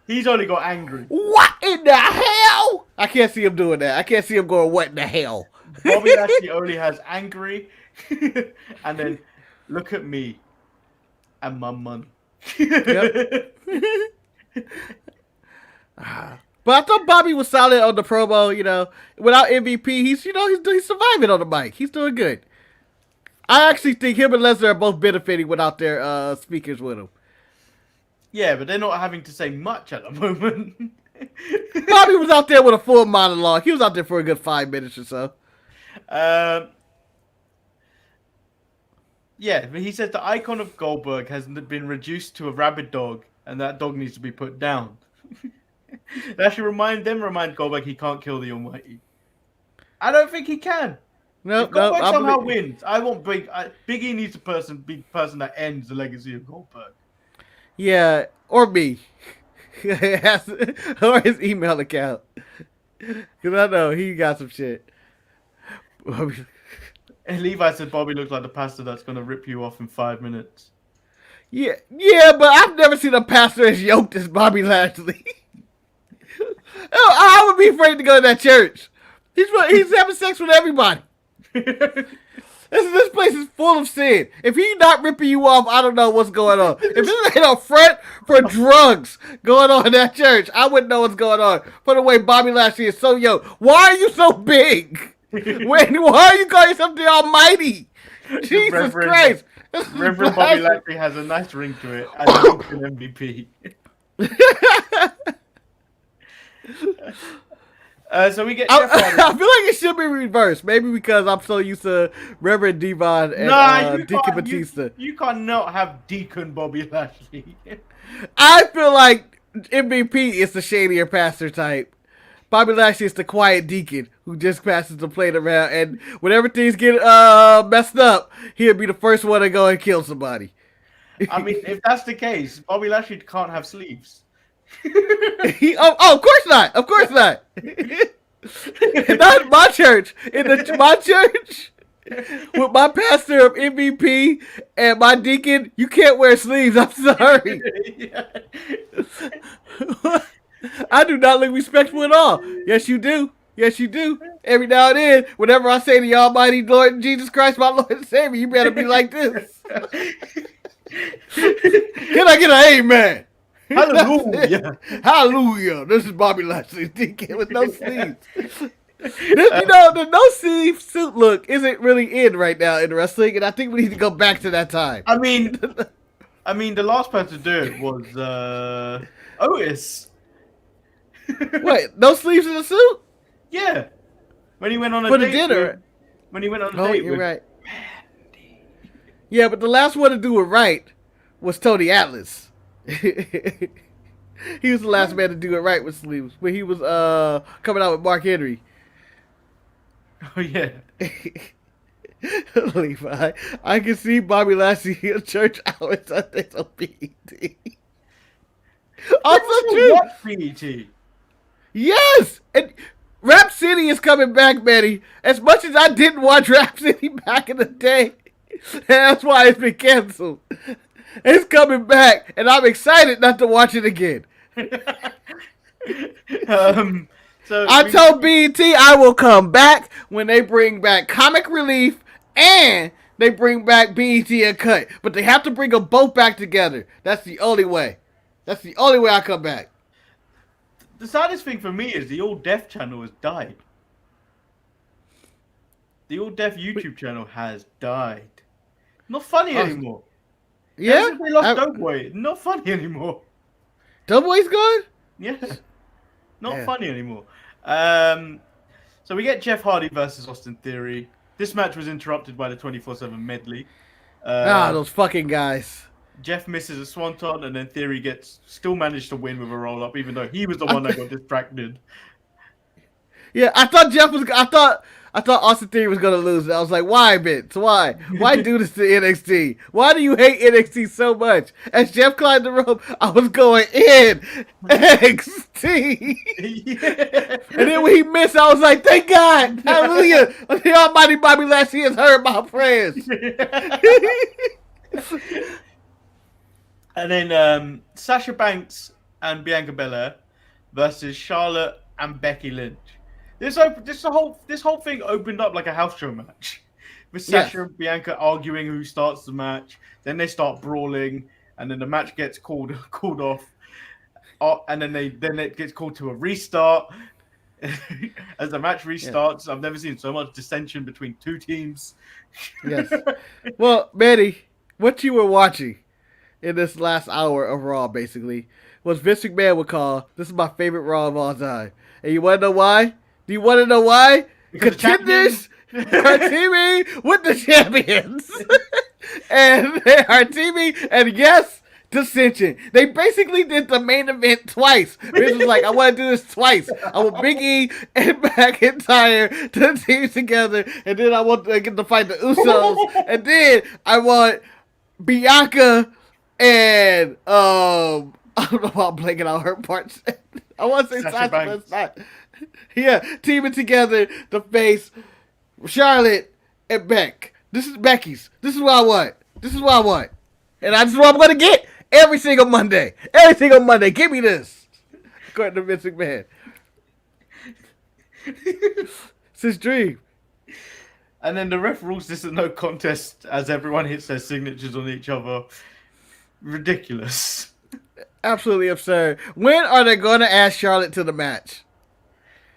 He's only got angry. What in the hell? I can't see him doing that. I can't see him going, what in the hell? Bobby Lashley only has angry. And then, look at me. And my money. Yep. But I thought Bobby was solid on the promo, you know. Without MVP, he's surviving on the mic. He's doing good. I actually think him and Lesnar are both benefiting without their speakers with him. Yeah, but they're not having to say much at the moment. Bobby was out there with a full monologue. He was out there for a good 5 minutes or so. Yeah, but he says the icon of Goldberg has been reduced to a rabid dog, and that dog needs to be put down. That should remind Goldberg he can't kill the Almighty. I don't think he can. If Goldberg somehow wins, I want Big E needs to be the person that ends the legacy of Goldberg. Yeah, or me. Or his email account. Because I know he got some shit. And Levi said Bobby looks like the pastor that's going to rip you off in 5 minutes. Yeah, but I've never seen a pastor as yoked as Bobby Lashley. I would be afraid to go to that church. He's having sex with everybody. This place is full of sin. If he's not ripping you off, I don't know what's going on. If this ain't a front for drugs going on in that church, I wouldn't know what's going on. For the way Bobby Lashley is so yoked. Why are you so big? Why are you calling yourself the Almighty? Jesus Christ. Reverend Bobby Lashley has a nice ring to it as an MVP. So we get. I feel like it should be reversed. Maybe because I'm so used to Reverend Devon and Deacon Batista. You cannot have Deacon Bobby Lashley. I feel like MVP is the shadier pastor type. Bobby Lashley is the quiet deacon who just passes the plate around, and whenever things get messed up, he'll be the first one to go and kill somebody. I mean, if that's the case, Bobby Lashley can't have sleeves. Of course not. Of course not. Not in my church. My church, with my pastor of MVP and my deacon, you can't wear sleeves. I'm sorry. I do not look respectful at all. Yes, you do. Yes, you do. Every now and then, whenever I say to the Almighty Lord Jesus Christ, my Lord and Savior, you better be like this. Can I get an amen? Hallelujah. Hallelujah. This is Bobby Lashley, DK with no sleeves. The no sleeve suit look isn't really in right now in wrestling, and I think we need to go back to that time. I mean, the last person to do it was Otis. What? No sleeves in the suit? Yeah. When he went on a For the date dinner. when he went on a Oh, date you're with right. Yeah, but the last one to do it right was Tony Atlas. He was the last man to do it right with sleeves when he was coming out with Mark Henry. Oh yeah. Levi, I can see Bobby Lashley in church hours Sundays on BET. Also true. What BET? Yes, and Rap City is coming back, Manny. As much as I didn't watch Rap City back in the day, and that's why it's been canceled. It's coming back, and I'm excited not to watch it again. So I told BET I will come back when they bring back Comic Relief and they bring back BET Uncut. But they have to bring them both back together. That's the only way. That's the only way I come back. the saddest thing for me is the All Deaf channel has died. The All Deaf YouTube channel has died. Not funny anymore. Yeah? Ever since they lost Doughboy, not funny anymore. Doughboy's gone? Yeah. Not Yeah. funny anymore. So we get Jeff Hardy versus Austin Theory. This match was interrupted by the 24/7 medley. Those fucking guys. Jeff misses a swanton, and then Theory still managed to win with a roll up, even though he was the one that got distracted. Yeah, I thought Austin Theory was gonna lose. I was like, why, bitch? Why? Why do this to NXT? Why do you hate NXT so much? As Jeff climbed the rope, I was going in NXT. Yeah. And then when he missed, I was like, thank God, hallelujah. The Almighty Bobby Lashley has heard my prayers. And then Sasha Banks and Bianca Belair versus Charlotte and Becky Lynch. This whole thing opened up like a house show match, with Sasha and Bianca arguing who starts the match. Then they start brawling, and then the match gets called off. And then it gets called to a restart. As the match restarts, I've never seen so much dissension between two teams. Yes. Well, Manny, what you were watching in this last hour of Raw, basically, was Vince McMahon would call, this is my favorite Raw of all time. And you want to know why? Do you want to know why? Contenders are teaming with the champions. And they are teaming, and yes, dissension. They basically did the main event twice. Vince was like, I want to do this twice. I want Big E and McIntyre to team together, and then I want to get to fight the Usos, and then I want Bianca and I don't know why I'm blanking out her parts. I want to say Sasha, but it's not. Yeah, teaming together to face Charlotte and Beck. This is Becky's. This is what I want. This is what I want. And this is what I'm going to get every single Monday. Every single Monday. Give me this. According to Vince McMahon. It's his dream. And then the ref rules this a no contest as everyone hits their signatures on each other. Ridiculous. Absolutely absurd. When are they going to add Charlotte to the match?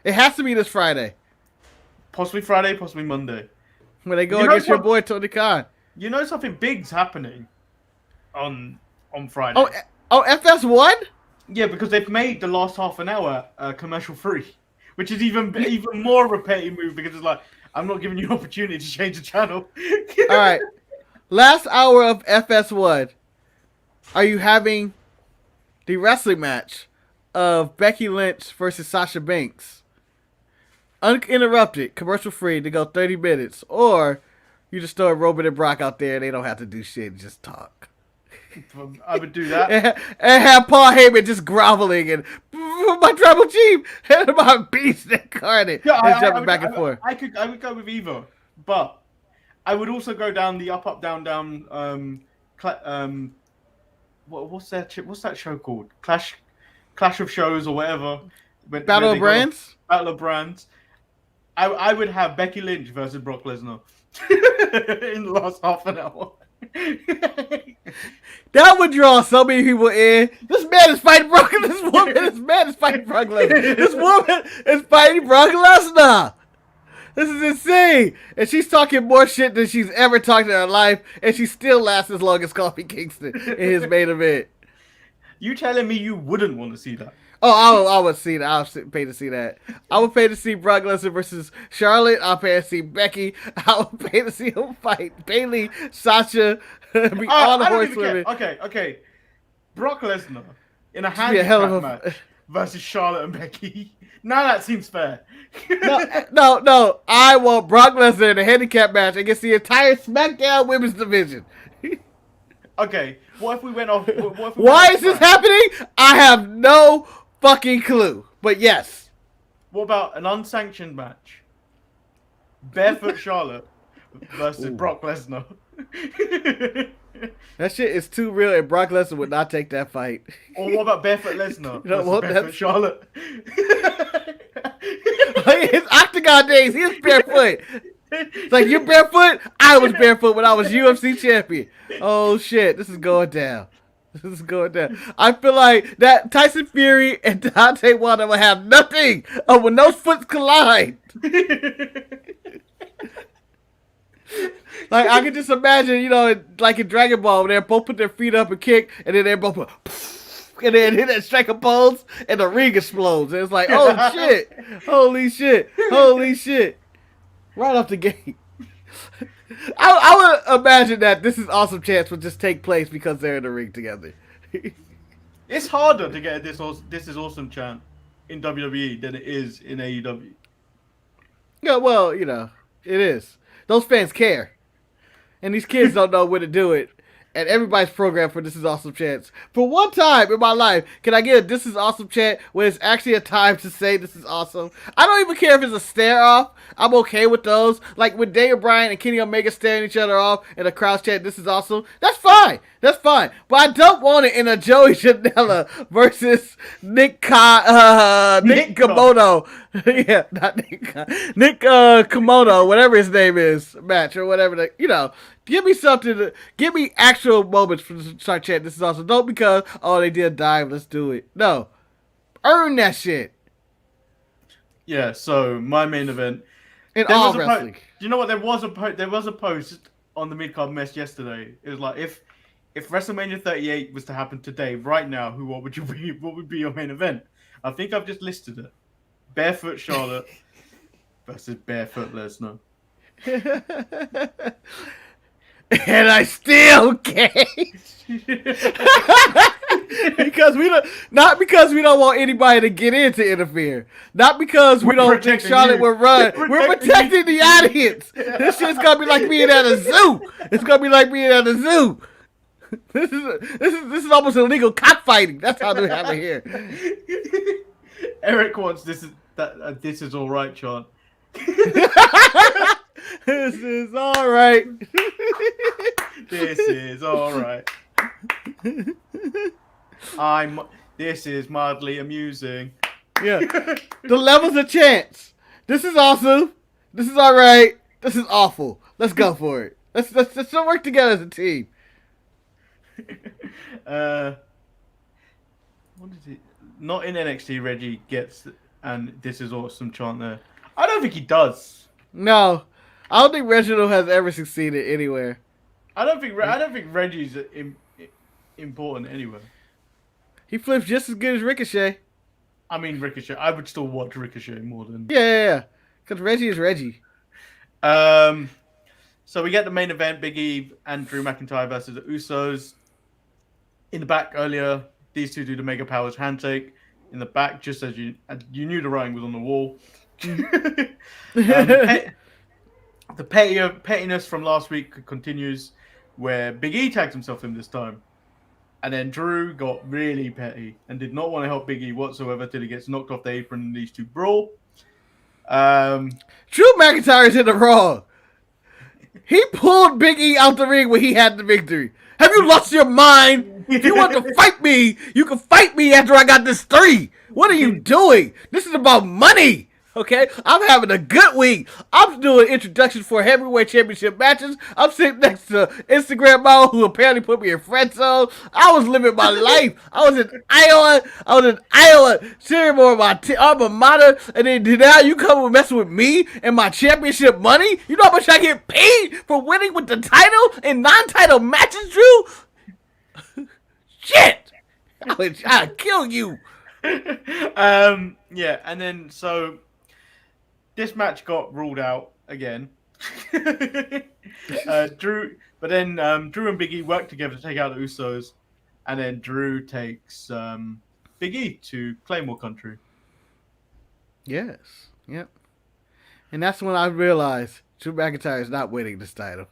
It has to be this Friday. Possibly Friday, possibly Monday. When they go against your boy Tony Khan. You know something big's happening on Friday. Oh, FS1? Yeah, because they've made the last half an hour commercial free, which is even more of a petty move because it's like, I'm not giving you an opportunity to change the channel. All right. Last hour of FS1. Are you having the wrestling match of Becky Lynch versus Sasha Banks? Uninterrupted, commercial free, to go 30 minutes. Or you just throw Roman and Brock out there and they don't have to do shit, just talk. I would do that. And have Paul Heyman just groveling and my tribal chief and my beast incarnate. Yeah, jumping back and forth. I would go with either, but I would also go down the up, down, down. What's that show called? Clash of Shows or whatever. Battle of Brands. Battle of Brands. I would have Becky Lynch versus Brock Lesnar in the last half an hour. That would draw so many people in. This man is fighting Brock. This man is fighting Brock Lesnar. This woman is fighting Brock Lesnar. This is insane. And she's talking more shit than she's ever talked in her life, and she still lasts as long as Kofi Kingston in his main event. You telling me you wouldn't want to see that? Oh, I would see that. I would pay to see that. I would pay to see Brock Lesnar versus Charlotte. I would pay to see Becky. I would pay to see him fight Bayley, Sasha, all the horsewomen. Okay. Brock Lesnar in a a handicap hell of a match versus Charlotte and Becky. Now that seems fair. No. I want Brock Lesnar in a handicap match against the entire SmackDown women's division. Okay, what if we went off? Why is this happening? I have no fucking clue. But yes. What about an unsanctioned match? Barefoot Charlotte versus Brock Lesnar. That shit is too real, and Brock Lesnar would not take that fight. Or what about Barefoot Lesnar You know versus what? Barefoot Charlotte? His Octagon days, he was barefoot. It's like, you're barefoot? I was barefoot when I was UFC champion. Oh shit, this is going down. This is going down. I feel like that Tyson Fury and Deontay Wilder will have nothing when those foots collide. Like, I can just imagine, you know, like in Dragon Ball, when they both put their feet up and kick, and then they both put, and then hit that strike a pose, and the ring explodes. And it's like, oh shit, holy shit, right off the gate. I would imagine that This Is Awesome chance would just take place because they're in the ring together. It's harder to get this is awesome chant in WWE than it is in AEW. Yeah, well, you know, it is. Those fans care. And these kids don't know when to do it. And everybody's programmed for This Is Awesome chants. For one time in my life, can I get a This Is Awesome chant when it's actually a time to say This Is Awesome? I don't even care if it's a stare off. I'm okay with those. Like when Daniel Bryan and Kenny Omega staring each other off and the crowd chant This Is Awesome. That's fine. That's fine. But I don't want it in a Joey Janela versus Nick Komodo. Yeah, not Nick. Nick Komodo, whatever his name is, match or whatever. You know, give me something. Give me actual moments for the start chant. This is awesome. Don't because they did a dive. Let's do it. No, earn that shit. Yeah. So my main event. In all wrestling. You know what? There was a post on the mid-card mess yesterday. It was like if WrestleMania 38 was to happen today, right now, what would be your main event? I think I've just listed it. Barefoot Charlotte versus Barefoot Lesnar. And I still can't. because we don't want anybody to get in to interfere. Not because we don't think Charlotte will run. We're protecting the audience. This shit's gonna be like being at a zoo. It's gonna be like being at a zoo. This is almost illegal cockfighting. That's how they have it here. Eric wants this is all right, Sean. This is all right. This is all right. This is mildly amusing. Yeah. The levels of chance. This is awesome. This is all right. This is awful. Let's go for it. Let's work together as a team. What is it? Not in NXT. Reggie gets and this is awesome chant there. I don't think he does. No, I don't think Reginald has ever succeeded anywhere. I don't think Reggie's important anywhere. He flips just as good as Ricochet. I mean Ricochet. I would still watch Ricochet more than. Yeah. Because Reggie is Reggie. So we get the main event: Big E and Drew McIntyre versus the Usos. In the back earlier, these two do the Mega Powers handshake. In the back, just as you knew the writing was on the wall. The pettiness from last week continues, where Big E tags himself in this time, and then Drew got really petty and did not want to help Big E whatsoever till he gets knocked off the apron and these two brawl. Drew McIntyre's in the wrong. He pulled Big E out the ring when he had the victory. Have you lost your mind? If you want to fight me, you can fight me after I got this 3. What are you doing? This is about money. Okay, I'm having a good week. I'm doing introductions for heavyweight championship matches. I'm sitting next to Instagram model who apparently put me in friend zone. I was living my life. I was in Iowa, cheering for my alma mater, and then now you come and mess with me and my championship money. You know how much I get paid for winning with the title and non-title matches, Drew? Shit, I'd kill you. Yeah, and then so this match got ruled out again. Drew and Big E work together to take out the Usos, and then Drew takes Big E to Claymore Country. Yes, yep. And that's when I realized Drew McIntyre is not winning this title.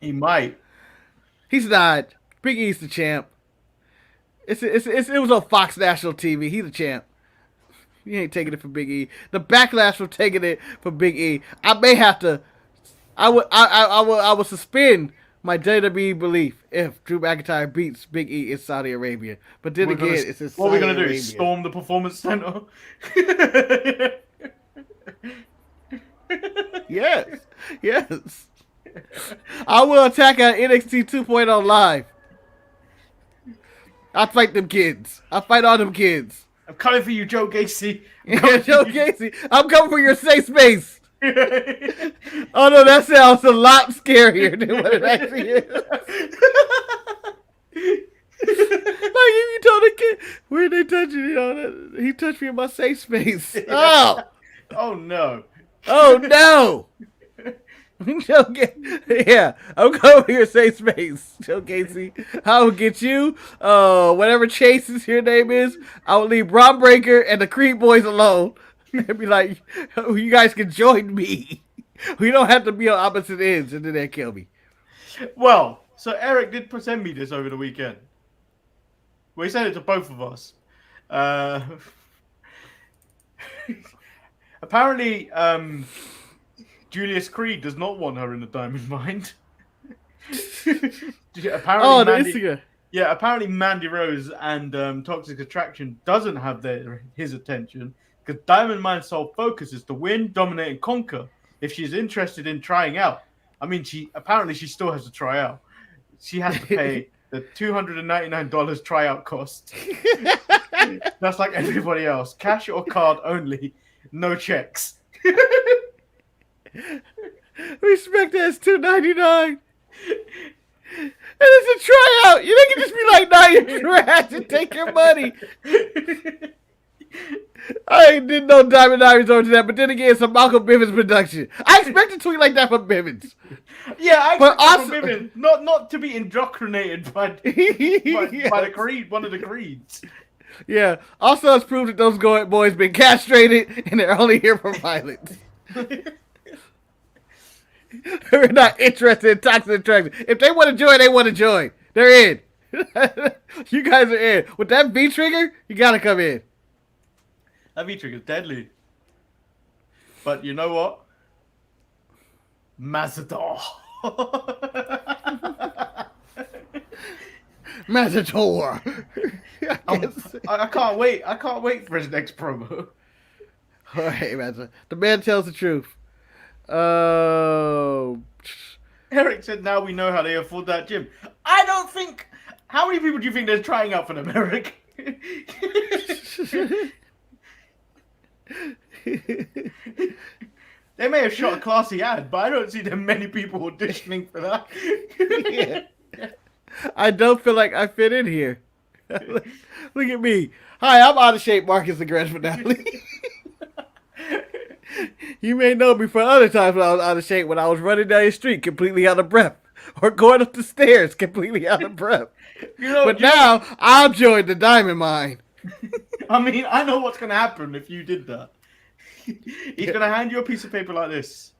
He might. He's not. Big E's the champ. It was on Fox National TV. He's the champ. You ain't taking it from Big E. The backlash from taking it from Big E. I may have to. I would suspend my WWE belief if Drew McIntyre beats Big E in Saudi Arabia. But then it's in Saudi Arabia. What are we gonna do? Storm the Performance Center? Yes. I will attack at NXT 2.0 live. I fight them kids. I fight all them kids. I'm coming for you, Joe Gacy. Joe Gacy, I'm coming for your safe space. Oh no, that sounds a lot scarier than what it actually is. Like if you told a kid, where they touching you? Know, he touched me in my safe space. Oh, oh no. Oh no. Yeah, I'm coming for your safe space, Joe Gacy. I will get you, whatever Chase's your name is. I will leave Braun Breaker and the Creed Boys alone. And be like, oh, you guys can join me. We don't have to be on opposite ends, and then they kill me. Well, so Eric did send me this over the weekend. Well, he sent it to both of us. Apparently, Julius Creed does not want her in the Diamond Mine. Apparently, apparently Mandy Rose and Toxic Attraction doesn't have his attention because Diamond Mine's sole focus is to win, dominate, and conquer. If she's interested in trying out, I mean, she still has to try out. She has to pay the $299 tryout cost. That's like everybody else. Cash or card only. No checks. Respect that's $299. And it's a tryout. You think it just be like, nah, you're trash and take your money. I didn't know Diamond Eye resorted to that, but then again, it's a Malcolm Bivens production. I expected to tweet like that from Bivens. Yeah, I expected from Bivens not to be indoctrinated by the Creed, one of the Creeds. Yeah. Also, it's proved that those boys been castrated and they're only here for violence. They're not interested in toxic attraction. If they want to join, they want to join. They're in. You guys are in. With that V trigger, you gotta come in. That V trigger's deadly. But you know what? Mazador. Mazador. I can't wait. I can't wait for his next promo. All right, Mazador. The man tells the truth. Oh. Eric said now we know how they afford that gym. I don't think... How many people do you think they're trying out for them, Eric? They may have shot a classy ad, but I don't see that many people auditioning for that. Yeah. I don't feel like I fit in here. Look at me. Hi, I'm out of shape, Marcus the Grand Finale. You may know me for other times when I was out of shape, when I was running down the street completely out of breath, or going up the stairs completely out of breath. Now, I'll join the Diamond Mine. I mean, I know what's going to happen if you did that. He's going to hand you a piece of paper like this,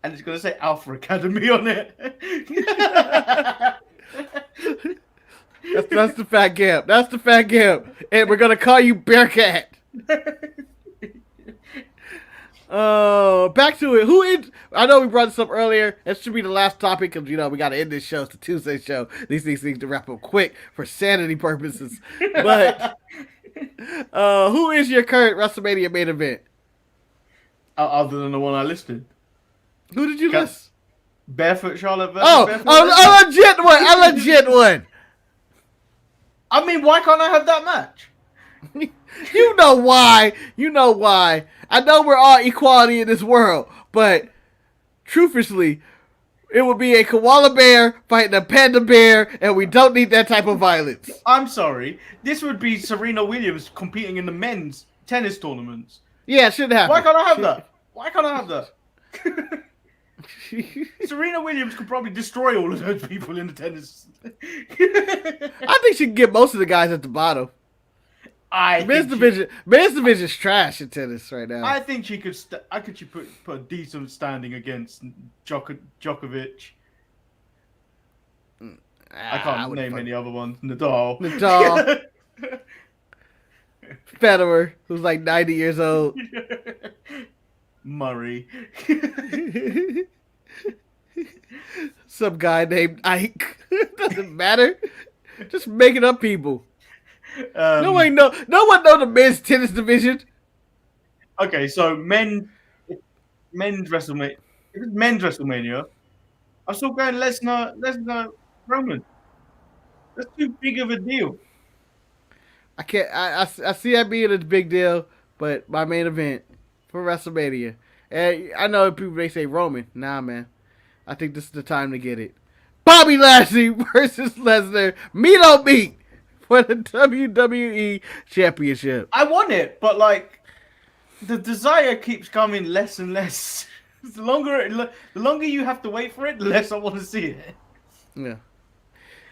and it's going to say Alpha Academy on it. That's the fat gap. That's the fat gap. And we're going to call you Bearcat. Back to it. I know we brought this up earlier. It should be the last topic because, we got to end this show. It's the Tuesday show. These things need to wrap up quick for sanity purposes. But Who is your current WrestleMania main event? Other than the one I listed. Who did you list? Barefoot Charlotte versus Oh, Barefoot a legit one. A legit one. I mean, why can't I have that match? You know why. You know why. I know we're all equality in this world, but truthfully, it would be a koala bear fighting a panda bear, and we don't need that type of violence. I'm sorry. This would be Serena Williams competing in the men's tennis tournaments. Yeah, it should happen. Why can't I have that? Why can't I have that? Serena Williams could probably destroy all of those people in the tennis. I think she can get most of the guys at the bottom. Men's division's trash in tennis right now. I think she could. I could. She put a decent standing against Djokovic. I can't name any other ones. Nadal. Federer, who's like 90 years old. Murray. Some guy named Ike. Doesn't matter. Just making up people. No one know the men's tennis division. Okay, so men's WrestleMania. If it's men's WrestleMania, I'm still going Lesnar, Roman. That's too big of a deal. I can't. I see that being a big deal, but my main event for WrestleMania. And I know people they say Roman. Nah, man. I think this is the time to get it. Bobby Lashley versus Lesnar, meat on meat for the WWE Championship. I want it, but like the desire keeps coming less and less. The longer you have to wait for it, the less I want to see it. Yeah.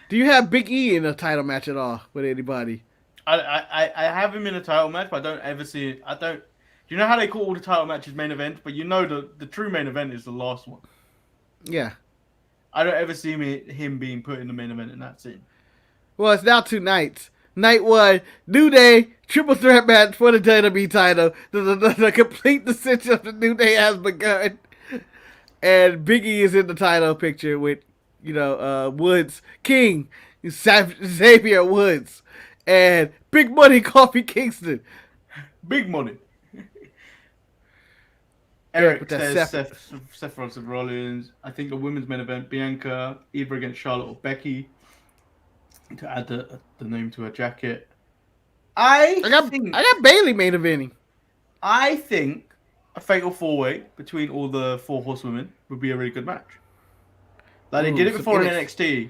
Do you have Big E in a title match at all with anybody? I have him in a title match, but I don't ever see it. I don't. You know how they call all the title matches main event, but you know the true main event is the last one. Yeah. I don't ever see him being put in the main event in that scene. Well, it's now 2 nights. Night 1, New Day, triple threat match for the WWE title. The complete decision of the New Day has begun. And Big E is in the title picture with, Woods, King, Xavier Woods, and Big Money Kofi Kingston. Big money. Eric says Seth Rollins. I think the women's main event, Bianca, either against Charlotte or Becky, to add the name to her jacket. I got Bailey main eventing. I think a fatal 4-way between all the 4 horsewomen would be a really good match. Like they did it before in NXT.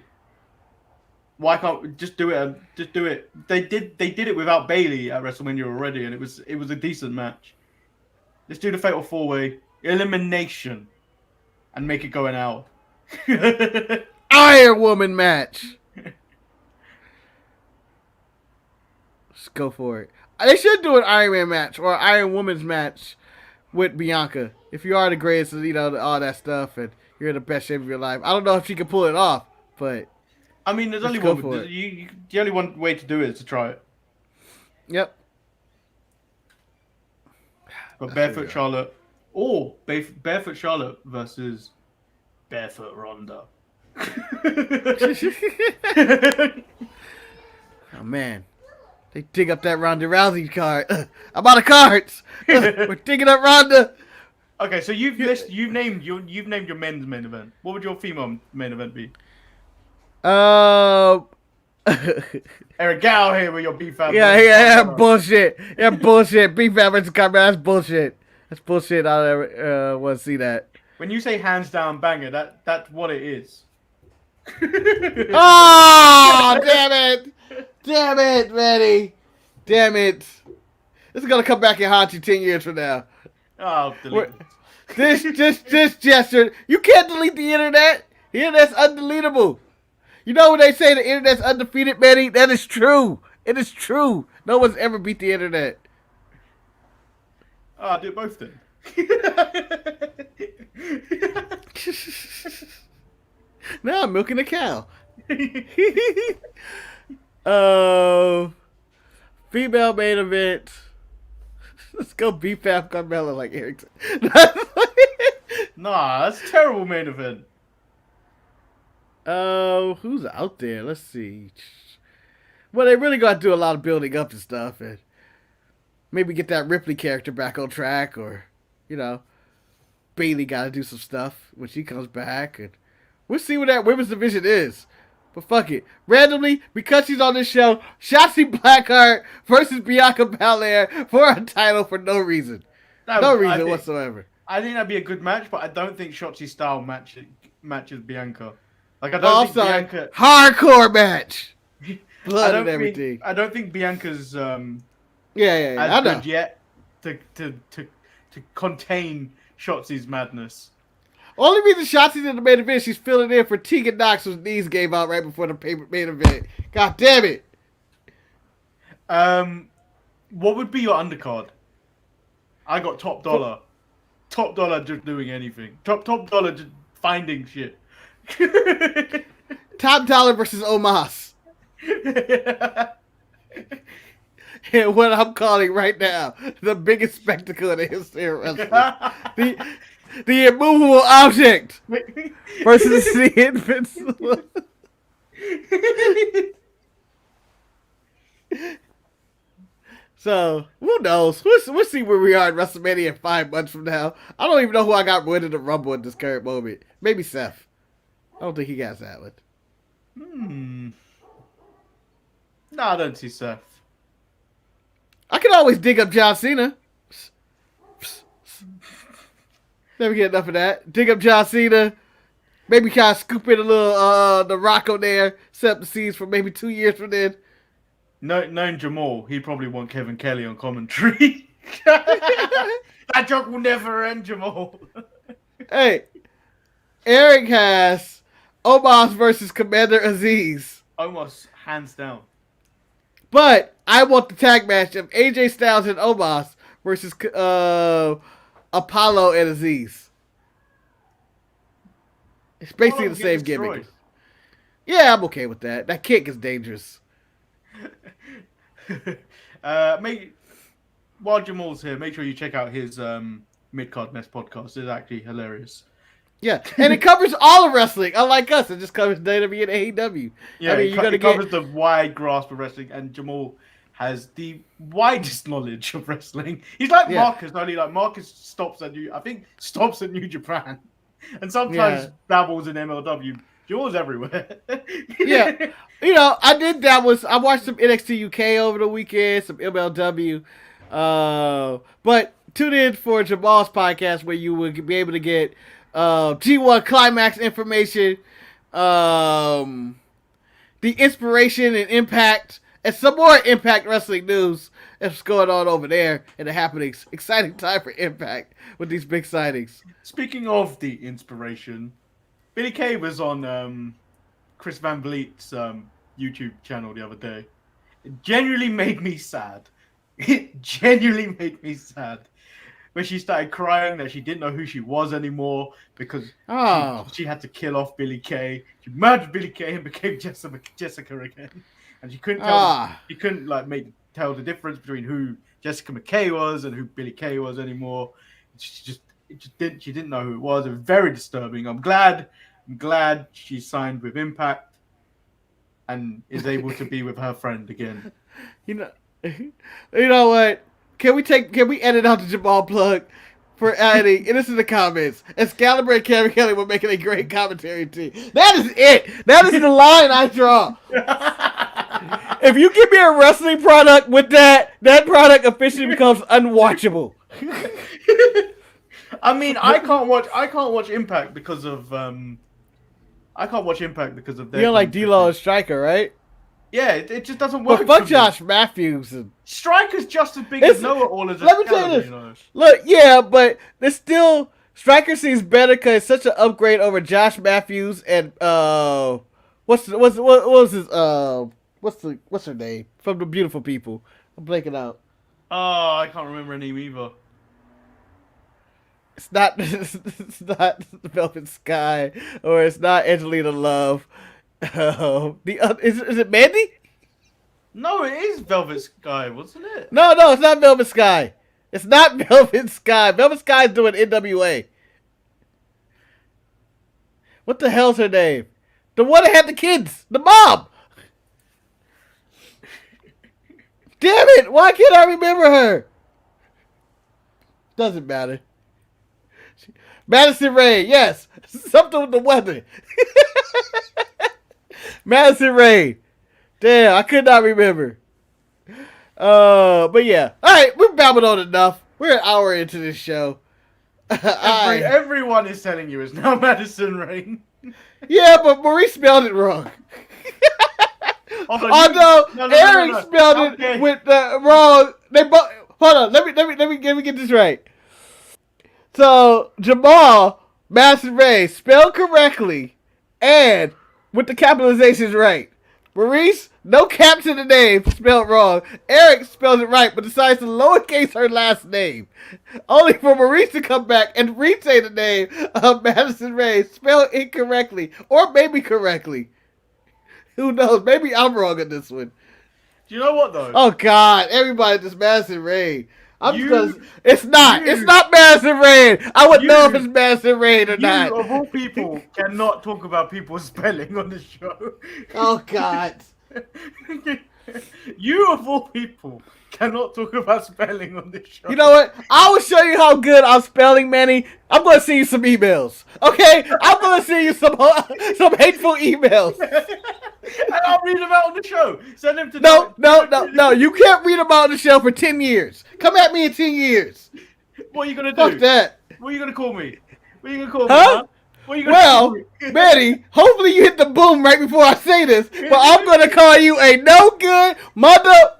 Why can't we just do it? Just do it. They did it without Bailey at WrestleMania already, and it was a decent match. Let's do the fatal 4-way elimination and make it go an hour. Iron Woman match. Let's go for it. They should do an Iron Man match or an Iron Woman's match with Bianca. If you are the greatest, all that stuff, and you're in the best shape of your life. I don't know if she can pull it off, but I mean, there's only one. The only one way to do it is to try it. Yep. But Barefoot Charlotte, or Barefoot Charlotte versus Barefoot Ronda. Oh man, they dig up that Ronda Rousey card. I'm out of cards. We're digging up Ronda. Okay, so you've named your men's main event. What would your female main event be? Eric, get out here with your beef out. Yeah, bullshit. Yeah, bullshit. Beef out versus Carmella, that's bullshit. That's bullshit. I don't ever want to see that. When you say hands down banger, that's what it is. Oh, damn it. Damn it, Manny. Damn it. This is going to come back and haunt you 10 years from now. Oh, delete it. This gesture. You can't delete the internet. The internet's undeletable. You know when they say the internet's undefeated, Manny? That is true. It is true. No one's ever beat the internet. Oh, I'll do both then. Now I'm milking a cow. Female main event. Let's go BFAP Carmella like Eric said. Nah, that's a terrible main event. Who's out there? Let's see. Well, they really got to do a lot of building up and stuff. And maybe get that Ripley character back on track, or Bailey got to do some stuff when she comes back, and we'll see what that women's division is. But fuck it. Randomly, because she's on this show, Shotzi Blackheart versus Bianca Belair for a title for no reason. No reason whatsoever. I think that'd be a good match, but I don't think Shotzi style matches Bianca. Like, I don't think Bianca... Hardcore match! Blood and everything. I don't think Bianca's as good yet to contain Shotzi's madness. Only reason Shotzi's in the main event, she's filling in for Tegan Knox, whose knees gave out right before the main event. God damn it! What would be your undercard? I got top dollar. Top dollar just doing anything. Top dollar just finding shit. Top dollar versus Omos. And what I'm calling right now, the biggest spectacle in the history of wrestling. The immovable object versus the invincible. So, who knows? We'll see where we are in WrestleMania 5 months from now. I don't even know who I got winning the Rumble at this current moment. Maybe Seth. I don't think he got that one. No, I don't see Seth. I can always dig up John Cena. Never get enough of that. Dig up John Cena. Maybe kind of scoop in a little The Rock on there. Set up the scenes for maybe 2 years from then. Knowing Jamal, he'd probably want Kevin Kelly on commentary. That joke will never end, Jamal. Hey, Eric has Omos versus Commander Aziz. Almost hands down. But I want the tag match of AJ Styles and Omos versus Apollo and Aziz. It's basically the same gimmick. Yeah, I'm okay with that. That kick is dangerous. While Jamal's here, make sure you check out his Mid-Card Mess podcast. It's actually hilarious. Yeah, and it covers all of wrestling. Unlike us, it just covers WWE and AEW. Yeah, I mean, it covers the wide grasp of wrestling, and Jamal has the widest knowledge of wrestling. He's like Marcus, only like Marcus stops at New Japan, and sometimes dabbles in MLW. Jamal's everywhere. Yeah, I did that. I watched some NXT UK over the weekend, some MLW, but tune in for Jamal's podcast where you will be able to get G1 Climax information, the inspiration and impact, and some more Impact Wrestling news that's going on over there and the happenings. Exciting time for Impact with these big signings. Speaking of the inspiration, Billie Kay was on Chris Van Vliet's YouTube channel the other day. It genuinely made me sad. It genuinely made me sad. When she started crying that she didn't know who she was anymore because she had to kill off Billie Kay. She murdered Billie Kay and became Jessica again. And she couldn't tell the difference between who Jessica McKay was and who Billie Kay was anymore. She didn't know who it was. It was very disturbing. I'm glad she signed with Impact and is able to be with her friend again. You know what? Can we edit out the Jamal plug for adding? And this is the comments. Excalibur and Kevin Kelly were making a great commentary team. That is it. That is the line I draw. If you give me a wrestling product with that product officially becomes unwatchable. I mean, I can't watch Impact because of their. You don't like D-Lo and Stryker, right? Yeah, it just doesn't work. But fuck Josh Matthews. Stryker's just as big as Know-It-All as let me tell you this. Look, yeah, but there's still Stryker seems better because it's such an upgrade over Josh Matthews and what's her name from the Beautiful People? I'm blanking out. Oh, I can't remember her name either. It's not Velvet Sky or it's not Angelina Love. Is it Mandy? No, it is Velvet Sky, wasn't it? No, it's not Velvet Sky. It's not Velvet Sky. Velvet Sky is doing NWA. What the hell's her name? The one that had the kids. The mom. Damn it! Why can't I remember her? Doesn't matter. Madison Rain, yes. Something with the weather. Madison Rain. Damn, I could not remember. But yeah. Alright, we've babbled on enough. We're an hour into this show. Everyone is telling you it's now Madison Rain. Yeah, but Maurice spelled it wrong. No, Eric spelled it with the wrong. They both. Hold on. Let me get this right. So Jamal Madison Ray spelled correctly and with the capitalizations right. Maurice, no caps in the name, spelled wrong. Eric spells it right, but decides to lowercase her last name. Only for Maurice to come back and re-say the name of Madison Ray, spelled incorrectly, or maybe correctly. Who knows? Maybe I'm wrong on this one. Do you know what though? Oh God! Everybody just Madison Rain. It's not Madison Rain. I would know if it's Madison Rain or not. You of all people cannot talk about people's spelling on the show. Oh God! You of all people cannot talk about spelling on this show. You know what? I will show you how good I'm spelling, Manny. I'm going to send you some emails. Okay? I'm going to send you some hateful emails. And I'll read them out on the show. Send them to No. You can't read them out on the show for 10 years. Come at me in 10 years. What are you going to do? Fuck that. What are you going to call me? What are you going to call me? Huh? What are you gonna call me? Manny, hopefully you hit the boom right before I say this, but I'm going to call you a no good mother